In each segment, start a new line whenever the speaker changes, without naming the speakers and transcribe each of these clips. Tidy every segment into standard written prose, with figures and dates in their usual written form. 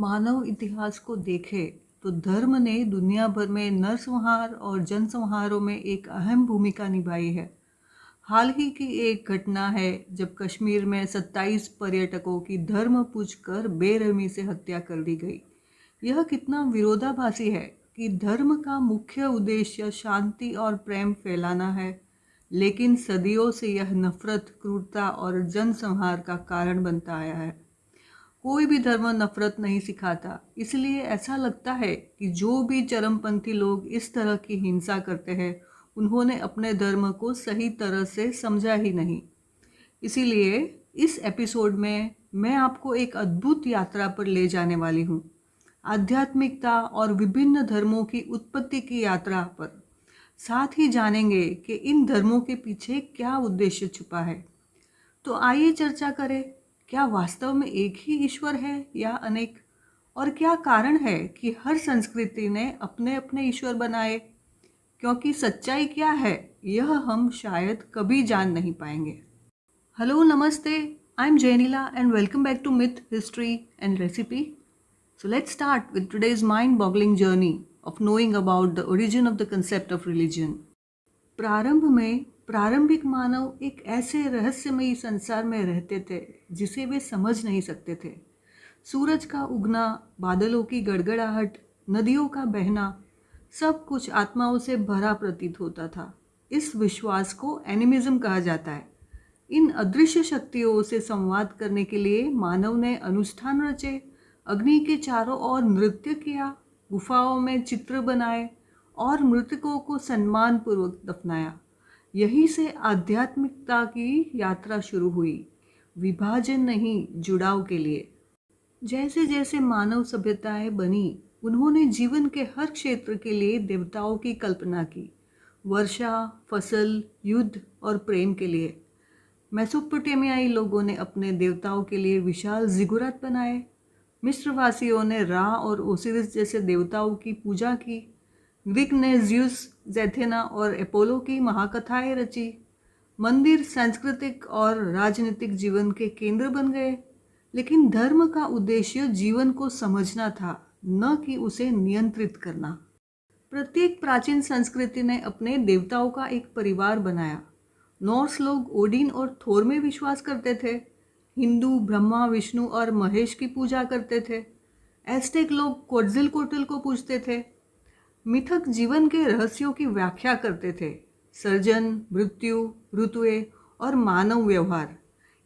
मानव इतिहास को देखें तो धर्म ने दुनिया भर में नरसंहार और जनसंहारों में एक अहम भूमिका निभाई है। हाल ही की एक घटना है जब कश्मीर में 27 पर्यटकों की धर्म पूछकर बेरहमी से हत्या कर दी गई। यह कितना विरोधाभासी है कि धर्म का मुख्य उद्देश्य शांति और प्रेम फैलाना है, लेकिन सदियों से यह नफरत, क्रूरता और जनसंहार का कारण बनता आया है। कोई भी धर्म नफरत नहीं सिखाता, इसलिए ऐसा लगता है कि जो भी चरमपंथी लोग इस तरह की हिंसा करते हैं उन्होंने अपने धर्म को सही तरह से समझा ही नहीं। इसीलिए इस एपिसोड में मैं आपको एक अद्भुत यात्रा पर ले जाने वाली हूँ, आध्यात्मिकता और विभिन्न धर्मों की उत्पत्ति की यात्रा पर। साथ ही जानेंगे कि इन धर्मों के पीछे क्या उद्देश्य छुपा है। तो आइए चर्चा करें, क्या वास्तव में एक ही ईश्वर है या अनेक? और क्या कारण है कि हर संस्कृति ने अपने अपने ईश्वर बनाए? क्योंकि सच्चाई क्या है यह हम शायद कभी जान नहीं पाएंगे। हेलो, नमस्ते, I am Jenila and welcome back to myth, history and recipe. So let's start with today's mind-boggling journey of knowing about the origin of the concept of religion. प्रारंभ में प्रारंभिक मानव एक ऐसे रहस्यमयी संसार में रहते थे जिसे वे समझ नहीं सकते थे। सूरज का उगना, बादलों की गड़गड़ाहट, नदियों का बहना, सब कुछ आत्माओं से भरा प्रतीत होता था। इस विश्वास को एनिमिज्म कहा जाता है। इन अदृश्य शक्तियों से संवाद करने के लिए मानव ने अनुष्ठान रचे, अग्नि के चारों ओर नृत्य किया, गुफाओं में चित्र बनाए और मृतकों को सम्मान पूर्वक दफनाया। यहीं से आध्यात्मिकता की यात्रा शुरू हुई, विभाजन नहीं, जुड़ाव के लिए। जैसे जैसे मानव सभ्यताएं बनी, उन्होंने जीवन के हर क्षेत्र के लिए देवताओं की कल्पना की। वर्षा, फसल, युद्ध और प्रेम के लिए मेसोपोटामियाई लोगों ने अपने देवताओं के लिए विशाल जिगुरात बनाए। मिस्रवासियों ने रा और ओसिरिस जैसे देवताओं की पूजा की। ग्रीक ने ज्यूस, ज़ेथेना और अपोलो की महाकथाएं रची। मंदिर सांस्कृतिक और राजनीतिक जीवन के केंद्र बन गए। लेकिन धर्म का उद्देश्य जीवन को समझना था, न कि उसे नियंत्रित करना। प्रत्येक प्राचीन संस्कृति ने अपने देवताओं का एक परिवार बनाया। नॉर्स लोग ओडिन और थोर में विश्वास करते थे। हिंदू ब्रह्मा, विष्णु और महेश की पूजा करते थे। एस्टेक लोग क्वोट्ज़िलकोट्ल को पूजते थे। मिथक जीवन के रहस्यों की व्याख्या करते थे, सर्जन, मृत्यु, ऋतुएं और मानव व्यवहार।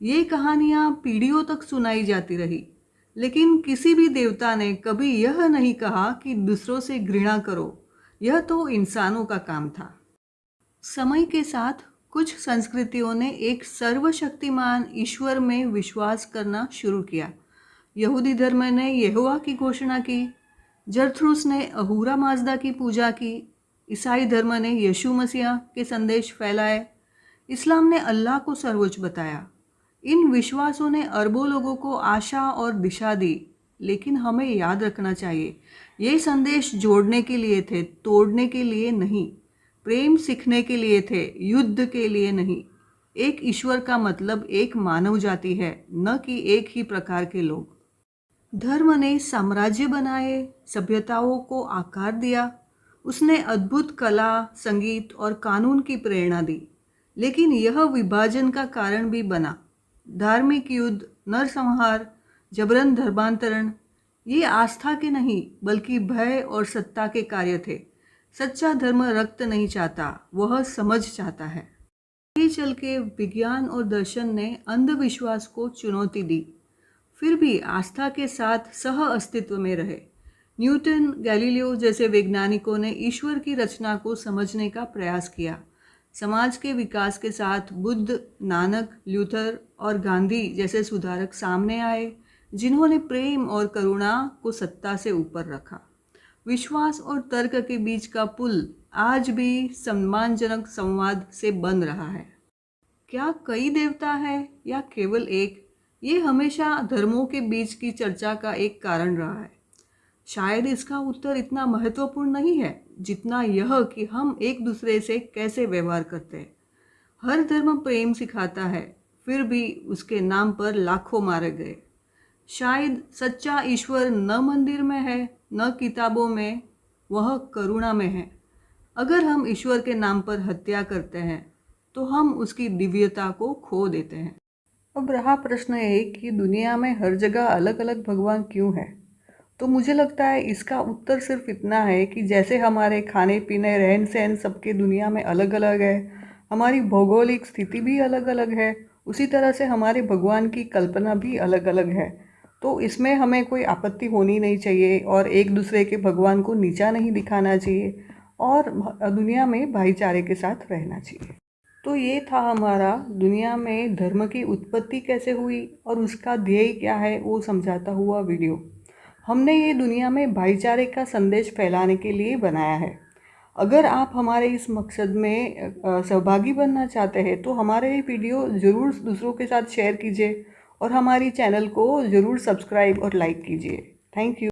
ये कहानियाँ पीढ़ियों तक सुनाई जाती रही, लेकिन किसी भी देवता ने कभी यह नहीं कहा कि दूसरों से घृणा करो, यह तो इंसानों का काम था। समय के साथ कुछ संस्कृतियों ने एक सर्वशक्तिमान ईश्वर में विश्वास करना शुरू किया। यहूदी धर्म ने यहोवा की घोषणा की। जरथ्रुस ने अहूरा माजदा की पूजा की। ईसाई धर्म ने यीशु मसीह के संदेश फैलाए। इस्लाम ने अल्लाह को सर्वोच्च बताया। इन विश्वासों ने अरबों लोगों को आशा और दिशा दी, लेकिन हमें याद रखना चाहिए, ये संदेश जोड़ने के लिए थे, तोड़ने के लिए नहीं। प्रेम सीखने के लिए थे, युद्ध के लिए नहीं। एक ईश्वर का मतलब एक मानव जाति है, न कि एक ही प्रकार के लोग। धर्म ने साम्राज्य बनाए, सभ्यताओं को आकार दिया। उसने अद्भुत कला, संगीत और कानून की प्रेरणा दी, लेकिन यह विभाजन का कारण भी बना। धार्मिक युद्ध, नरसंहार, जबरन धर्मांतरण, ये आस्था के नहीं बल्कि भय और सत्ता के कार्य थे। सच्चा धर्म रक्त नहीं चाहता, वह समझ चाहता है। आगे चल के विज्ञान और दर्शन ने अंधविश्वास को चुनौती दी, फिर भी आस्था के साथ सह अस्तित्व में रहे। न्यूटन, गैलीलियो जैसे वैज्ञानिकों ने ईश्वर की रचना को समझने का प्रयास किया। समाज के विकास के साथ बुद्ध, नानक, ल्यूथर और गांधी जैसे सुधारक सामने आए, जिन्होंने प्रेम और करुणा को सत्ता से ऊपर रखा। विश्वास और तर्क के बीच का पुल आज भी सम्मानजनक संवाद से बन रहा है। क्या कई देवता है या केवल एक? ये हमेशा धर्मों के बीच की चर्चा का एक कारण रहा है। शायद इसका उत्तर इतना महत्वपूर्ण नहीं है जितना यह कि हम एक दूसरे से कैसे व्यवहार करते हैं। हर धर्म प्रेम सिखाता है, फिर भी उसके नाम पर लाखों मारे गए। शायद सच्चा ईश्वर न मंदिर में है, न किताबों में, वह करुणा में है। अगर हम ईश्वर के नाम पर हत्या करते हैं तो हम उसकी दिव्यता को खो देते हैं। अब रहा प्रश्न ये कि दुनिया में हर जगह अलग अलग भगवान क्यों है। तो मुझे लगता है इसका उत्तर सिर्फ इतना है कि जैसे हमारे खाने पीने रहन सहन सबके दुनिया में अलग अलग है, हमारी भौगोलिक स्थिति भी अलग अलग है, उसी तरह से हमारे भगवान की कल्पना भी अलग अलग है। तो इसमें हमें कोई आपत्ति होनी नहीं चाहिए और एक दूसरे के भगवान को नीचा नहीं दिखाना चाहिए और दुनिया में भाईचारे के साथ रहना चाहिए। तो ये था हमारा दुनिया में धर्म की उत्पत्ति कैसे हुई और उसका ध्येय क्या है वो समझाता हुआ वीडियो। हमने ये दुनिया में भाईचारे का संदेश फैलाने के लिए बनाया है। अगर आप हमारे इस मकसद में सहभागी बनना चाहते हैं तो हमारे ये वीडियो ज़रूर दूसरों के साथ शेयर कीजिए और हमारी चैनल को ज़रूर सब्सक्राइब और लाइक कीजिए। Thank you.